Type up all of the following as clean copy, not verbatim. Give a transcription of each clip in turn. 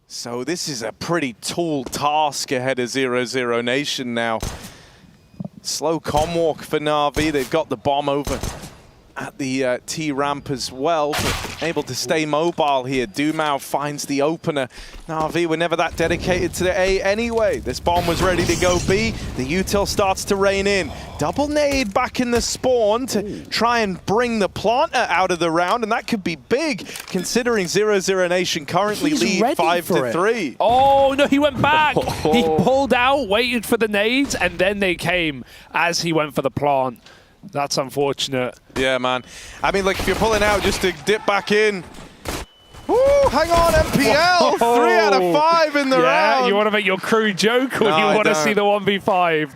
So this is a pretty tall task ahead of 00NATION now. Slow comm walk for NAVI. They've got the bomb over at the T ramp as well, but able to stay mobile here. Dumao finds the opener. NAVI were never that dedicated to the A anyway. This bomb was ready to go B. The util starts to rain in. Double nade back in the spawn to try and bring the planter out of the round, and that could be big considering 00NATION currently lead 5-3. Oh no, he went back. He pulled out, waited for the nades, and then they came as he went for the plant. That's unfortunate. Yeah, man. I mean, like, if you're pulling out just to dip back in. Woo, hang on, MPL. 3 out of 5 in the round. You want to make your crew joke, or no, you want to see the 1v5?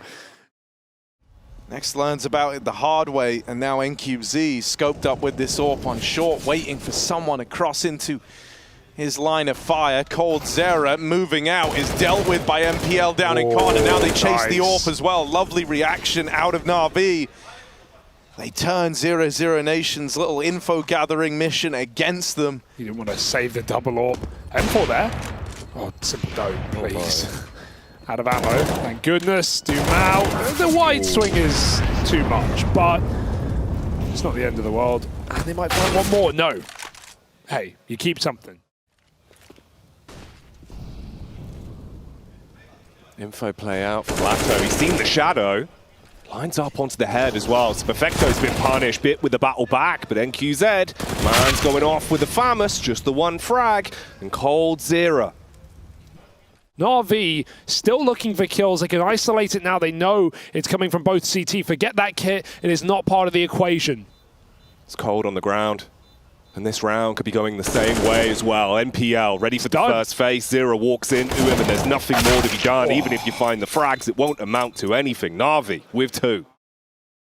Next learns about it the hard way, and now NQZ scoped up with this AWP on short, waiting for someone to cross into his line of fire. coldzera moving out is dealt with by MPL down in corner. Now they chase the AWP as well. Lovely reaction out of NAVI. They turn 00NATION's little info gathering mission against them. You didn't want to save the double AWP. M4 there. Oh, simple don't, please. Out of ammo, thank goodness. Dumao. The wide swing is too much, but it's not the end of the world. And they might find one more. No. Hey, you keep something. Info play out for Lato. He's seen the shadow. Lines up onto the head as well. So Perfecto's been punished, bit with the battle back, but NQZ, man's going off with the famous, just the one frag, and coldzera. NAVI still looking for kills. They can isolate it now. They know it's coming from both CT. Forget that kit. It is not part of the equation. It's cold on the ground. And this round could be going the same way as well. NPL ready for the first phase. Zero walks into him and there's nothing more to be done. Even if you find the frags, it won't amount to anything. NAVI with 2.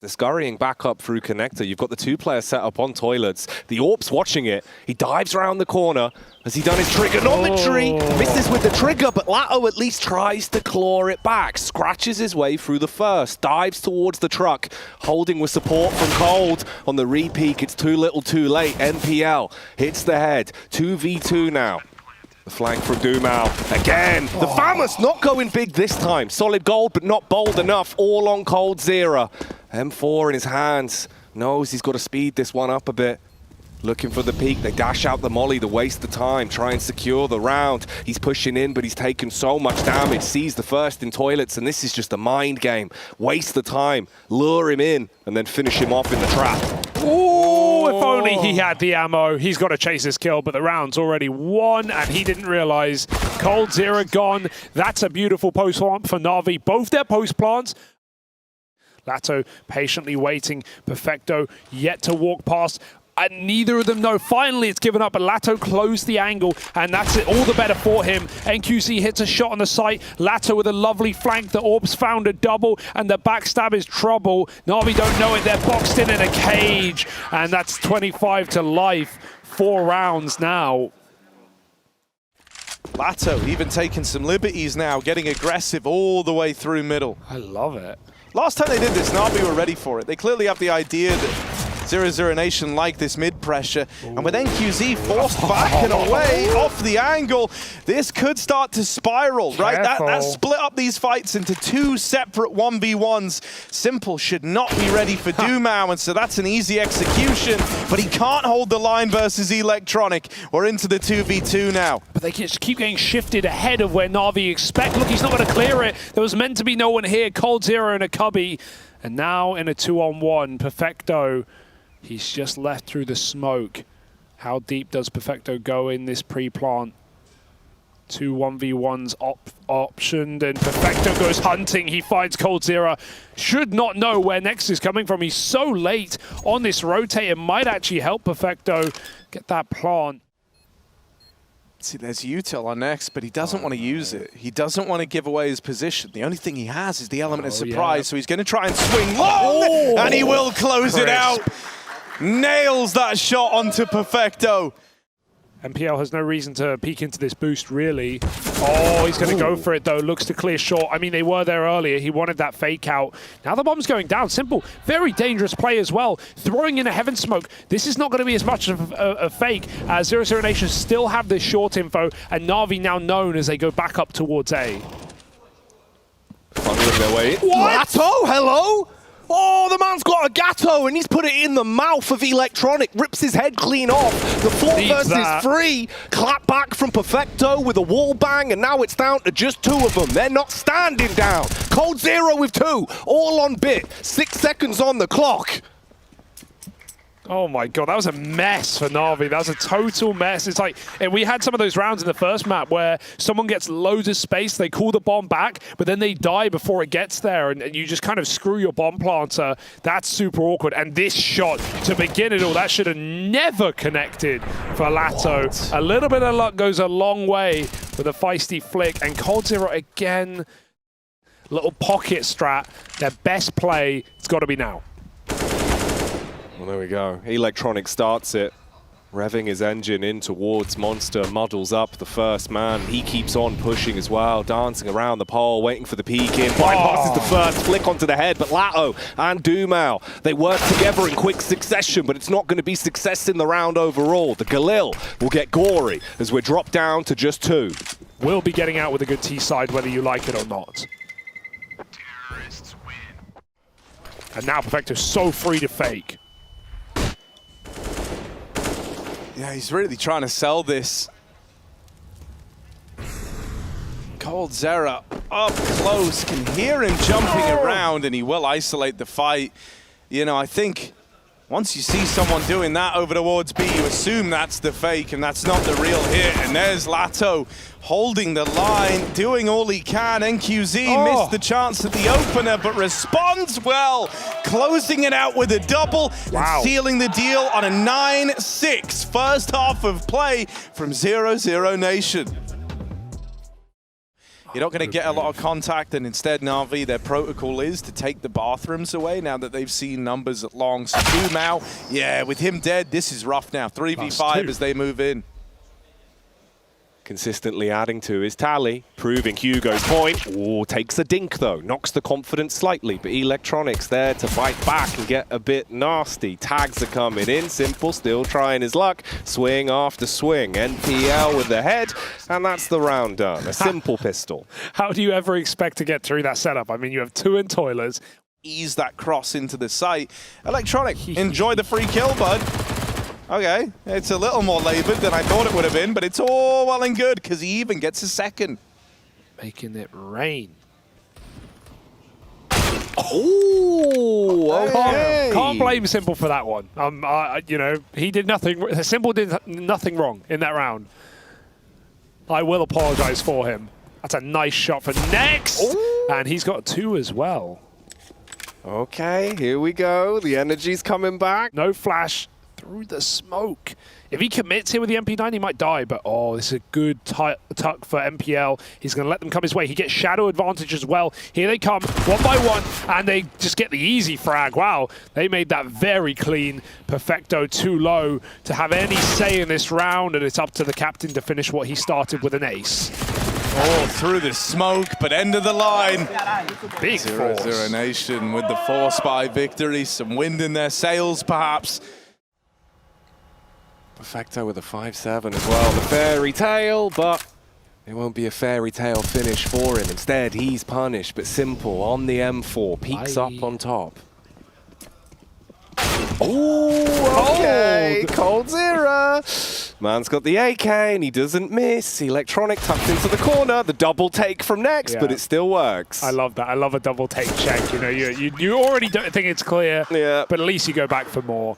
They're scurrying back up through connector. You've got the 2-player set up on toilets. The AWP's watching it. He dives around the corner. Has he done his trigonometry? Misses with the trigger, but Lato at least tries to claw it back. Scratches his way through the first. Dives towards the truck. Holding with support from Cold. On the re-peek, it's too little too late. NPL hits the head. 2v2 now. The flank from Dumao. Again, the famous not going big this time. Solid gold, but not bold enough. All on coldzera. M4 in his hands. Knows he's got to speed this one up a bit. Looking for the peak. They dash out the molly to waste the time. Try and secure the round. He's pushing in, but he's taken so much damage. Sees the first in toilets, and this is just a mind game. Waste the time. Lure him in, and then finish him off in the trap. Ooh, if only he had the ammo. He's got to chase his kill, but the round's already won, and he didn't realize. coldzera gone. That's a beautiful post plant for NAVI. Both their post plants. Lato patiently waiting. Perfecto yet to walk past. And neither of them know. Finally, it's given up, but Lato closed the angle, and that's it. All the better for him. NQC hits a shot on the site. Lato with a lovely flank. The AWP's found a double, and the backstab is trouble. NAVI don't know it. They're boxed in a cage, and that's 25 to life. 4 rounds now. Lato even taking some liberties now, getting aggressive all the way through middle. I love it. Last time they did this, NAVI were ready for it. They clearly have the idea that 00NATION like this mid-pressure. And with NQZ forced back and away off the angle, this could start to spiral, right? That split up these fights into 2 separate 1v1s. Simple should not be ready for Dumao, and so that's an easy execution. But he can't hold the line versus Electronic. We're into the 2v2 now. But they just keep getting shifted ahead of where NAVI expect. Look, he's not going to clear it. There was meant to be no one here. coldzera and a cubby. And now in a 2-on-1, Perfecto. He's just left through the smoke. How deep does Perfecto go in this pre-plant? 2 1v1s optioned, and Perfecto goes hunting. He finds coldzera. Should not know where next is coming from. He's so late on this rotate. It might actually help Perfecto get that plant. See, there's util on next, but he doesn't want to use it. He doesn't want to give away his position. The only thing he has is the element of surprise, so he's going to try and swing long, and he will close it out. Nails that shot onto Perfecto. MPL has no reason to peek into this boost, really. Oh, he's going to go for it, though. Looks to clear short. I mean, they were there earlier. He wanted that fake out. Now the bomb's going down. Simple. Very dangerous play as well. Throwing in a heaven smoke. This is not going to be as much of a fake. 00NATION still have this short info, and NAVI now known as they go back up towards A. Funneling their way in. What? Gatto, hello? Oh, the man's got a gatto and he's put it in the mouth of Electronic, rips his head clean off. The 4 versus 3, clap back from Perfecto with a wall bang, and now it's down to just 2 of them. They're not standing down. Cold Zero with 2, all on bit, 6 seconds on the clock. Oh my god, that was a mess for NAVI. That was a total mess. It's like, we had some of those rounds in the first map where someone gets loads of space, they call the bomb back, but then they die before it gets there, and you just kind of screw your bomb planter. That's super awkward. And this shot, to begin it all, that should have never connected for Lato. What? A little bit of luck goes a long way with a feisty flick, and Cold Zero again, little pocket strat, their best play, it's got to be now. Well, there we go. Electronic starts it, revving his engine in towards Monster, muddles up the first man. He keeps on pushing as well, dancing around the pole, waiting for the peek in. Bypasses the first, flick onto the head, but Lato and Dumao, they work together in quick succession, but it's not going to be success in the round overall. The Galil will get gory as we're dropped down to just 2. We'll be getting out with a good T-side, whether you like it or not. And now Perfecto's so free to fake. Yeah, he's really trying to sell this. Cold Zera up close, can hear him jumping around, and he will isolate the fight. You know, I think once you see someone doing that over towards B, you assume that's the fake, and that's not the real hit. And there's Lato holding the line, doing all he can. NQZ missed the chance at the opener, but responds well, closing it out with a double, and sealing the deal on a 9-6 first half of play from 00NATION. You're not going to get a lot of contact, and instead NAVI, their protocol is to take the bathrooms away now that they've seen numbers at long. So Dumao, yeah, with him dead, this is rough now. 3v5 as they move in. Consistently adding to his tally, proving Hugo's point. Ooh, takes a dink though, knocks the confidence slightly, but Electronic's there to fight back and get a bit nasty. Tags are coming in, Simple still trying his luck, swing after swing. NPL with the head, and that's the round done. A simple pistol. How do you ever expect to get through that setup? I mean, you have 2 in toilets. Ease that cross into the site. Electronic, enjoy the free kill, bud. Okay, it's a little more labored than I thought it would have been, but it's all well and good because he even gets a second. Making it rain. Oh, okay. Can't blame Simple for that one. You know, he did nothing. Simple did nothing wrong in that round. I will apologize for him. That's a nice shot for Next, and he's got 2 as well. Okay, here we go. The energy's coming back. No flash. Through the smoke. If he commits here with the MP9, he might die, but oh, this is a good tuck for MPL. He's going to let them come his way. He gets shadow advantage as well. Here they come, 1 by 1, and they just get the easy frag. Wow, they made that very clean. Perfecto too low to have any say in this round, and it's up to the captain to finish what he started with an ace. Oh, through the smoke, but end of the line. Big force. 00NATION with the 4-spy victory. Some wind in their sails, perhaps. Perfecto with a 5-7 as well. The fairy tale, but it won't be a fairy tale finish for him. Instead, he's punished, but Simple on the M4, peeks up on top. Oh, okay. Cold Zero. Man's got the AK, and he doesn't miss. Electronic tucked into the corner. The double take from Next, but it still works. I love that. I love a double take check. You know, you already don't think it's clear, but at least you go back for more.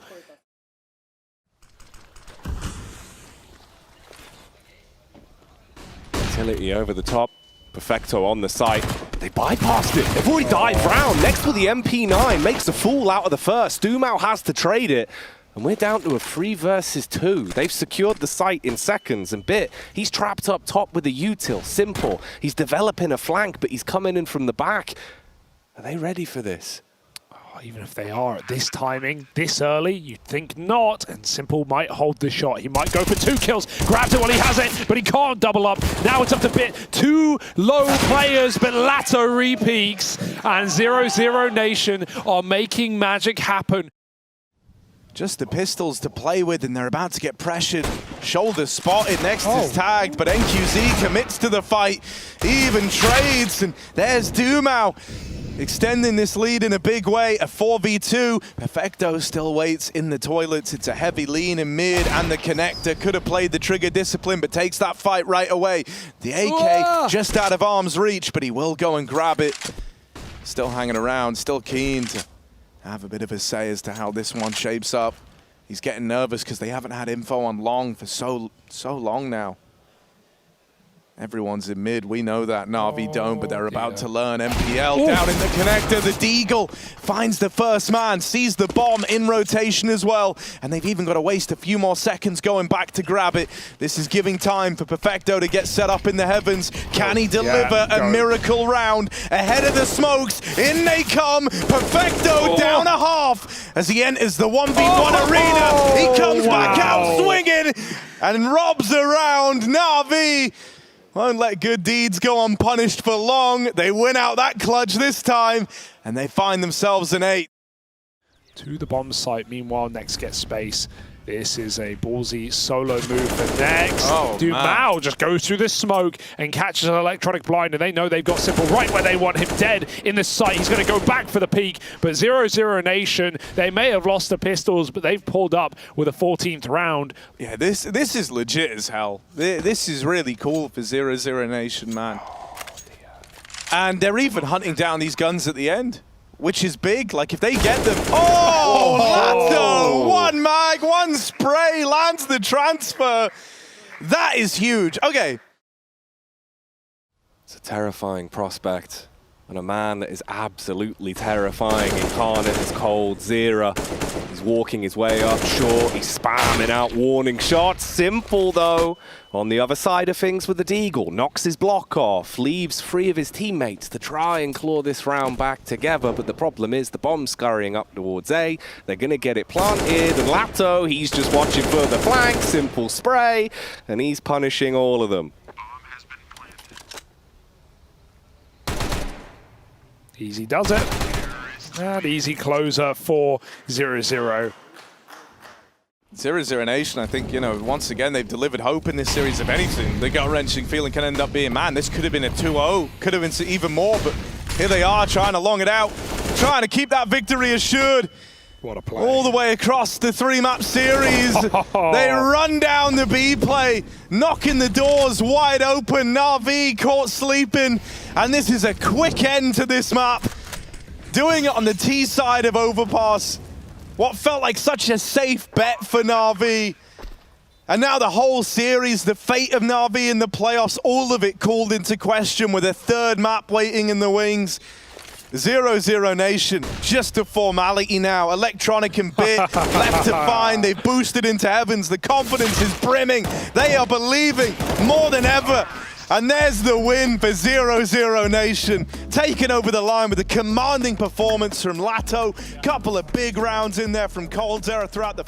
Utility over the top. Perfecto on the site. They bypassed it. They've already died round. Next with the MP9 makes a fool out of the first. Dumao has to trade it. And we're down to a 3 versus 2. They've secured the site in seconds, and Bit, he's trapped up top with a util. Simple. He's developing a flank, but he's coming in from the back. Are they ready for this? Even if they are at this timing, this early, you'd think not. And Simple might hold the shot. He might go for 2 kills. Grabs it while he has it, but he can't double up. Now it's up to Bit. 2 low players, but Lato repeaks. And 00Nation are making magic happen. Just the pistols to play with, and they're about to get pressured. Shoulder spotted, next is tagged, but NQZ commits to the fight. He even trades, and there's Dumau extending this lead in a big way. A 4v2. Perfecto still waits in the toilets. It's a heavy lean in mid, and the connector could have played the trigger discipline, but takes that fight right away. The AK just out of arm's reach, but he will go and grab it. Still hanging around, still keen to have a bit of a say as to how this one shapes up. He's getting nervous because they haven't had info on Long for so long now. Everyone's in mid, we know that. NAVI don't, but they're about to learn. MPL down in the connector. The Deagle finds the first man, sees the bomb in rotation as well. And they've even got to waste a few more seconds going back to grab it. This is giving time for Perfecto to get set up in the heavens. Can he deliver a miracle round ahead of the smokes? In they come. Perfecto down a half as he enters the 1v1 arena. He comes back out swinging and robs around. NAVI won't let good deeds go unpunished for long. They win out that clutch this time, and they find themselves an 8. To the bomb site. Meanwhile, Next gets space. This is a ballsy solo move for Next. Dumau just goes through the smoke and catches an electronic blind, and they know they've got Simple right where they want him, dead in the site. He's going to go back for the peak, but 00Nation, they may have lost the pistols, but they've pulled up with a 14th round. Yeah, this is legit as hell. This is really cool for 00Nation, man. And they're even hunting down these guns at the end, which is big. Like, if they get them... Lato! 1 mag, 1 spray, lands the transfer. That is huge. Okay. It's a terrifying prospect. And a man that is absolutely terrifying. Incarnate is cold. Zera. He's walking his way up short. He's spamming out warning shots. Simple, though, on the other side of things with the Deagle. Knocks his block off. Leaves 3 of his teammates to try and claw this round back together. But the problem is the bomb's scurrying up towards A. They're going to get it planted. And Lato, he's just watching for the flank. Simple spray. And he's punishing all of them. Easy does it. And easy closer for 00. 00Nation, I think, you know, once again, they've delivered hope in this series. If anything, the gut-wrenching feeling can end up being, man, this could have been a 2-0, could have been even more, but here they are trying to long it out, trying to keep that victory assured. What a play. All the way across the 3-map series. They run down the B play, knocking the doors wide open. NAVI caught sleeping, and this is a quick end to this map. Doing it on the T side of Overpass. What felt like such a safe bet for NAVI. And now the whole series, the fate of NAVI in the playoffs, all of it called into question with a 3rd map waiting in the wings. 00Nation, just a formality now. Electronic and Bit left to find. They've boosted into heavens. The confidence is brimming. They are believing more than ever. And there's the win for 00Nation. Taking over the line with a commanding performance from Lato. Couple of big rounds in there from coldzera throughout the